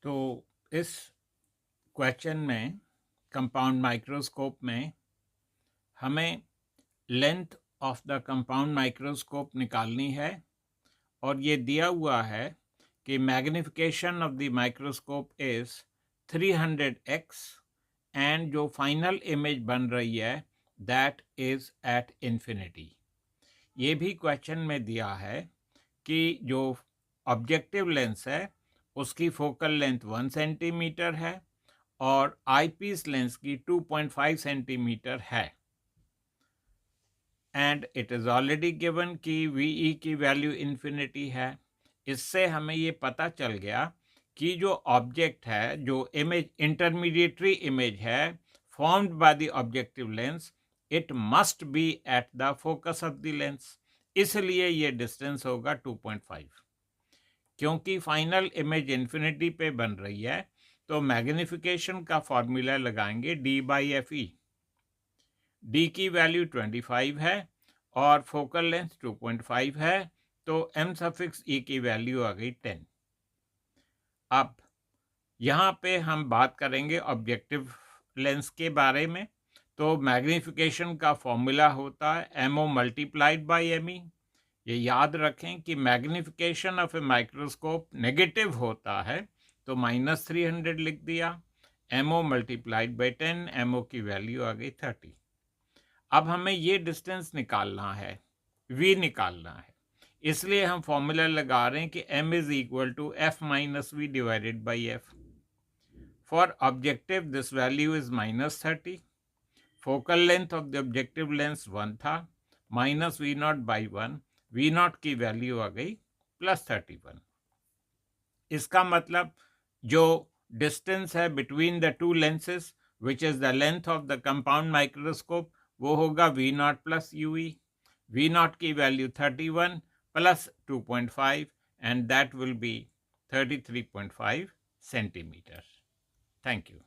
तो इस क्वेश्चन में कंपाउंड माइक्रोस्कोप में हमें length of the compound microscope निकालनी है और ये दिया हुआ है कि magnification of the microscope is 300x and जो फाइनल इमेज बन रही है दैट इज एट इन्फिनिटी। ये भी क्वेश्चन में दिया है कि जो ऑब्जेक्टिव लेंस है उसकी फोकल लेंथ 1 सेंटीमीटर है और आईपीस लेंस की 2.5 सेंटीमीटर है and it is already given कि वीई की वैल्यू इन्फिनिटी है। इससे हमें ये पता चल गया कि जो ऑब्जेक्ट है, जो इमेज इंटरमीडिएटरी इमेज है formed by the objective lens, it must be at the focus of the lens. इसलिए ये डिस्टेंस होगा 2.5। क्योंकि फाइनल इमेज इन्फिनिटी पे बन रही है तो मैग्निफिकेशन का फॉर्मूला लगाएंगे d/fe। d की वैल्यू 25 है और फोकल लेंथ 2.5 है तो m⁻e की वैल्यू आ गई 10। अब यहाँ पे हम बात करेंगे ऑब्जेक्टिव लेंस के बारे में। तो मैग्निफिकेशन का फॉर्मूला होता है mo मल्टीप्लाइड बाई me। ये याद रखें कि magnification of a microscope negative होता है तो -300 लिख दिया। mo मल्टीप्लाइड बाई 10, mo की वैल्यू आ गई 30। अब हमें ये डिस्टेंस निकालना है, v निकालना है, इसलिए हम फॉर्मूला लगा रहे हैं कि m is equal to f minus v divided by f। For objective this value is -30। Focal length of the objective lens 1 था, minus v not by 1, v not की वैल्यू आ गई +31। इसका मतलब जो डिस्टेंस है between the two lenses which is the length of the compound microscope वो होगा v not plus ue. V not की value 31 plus 2.5 and that will be 33.5 centimetre. Thank you.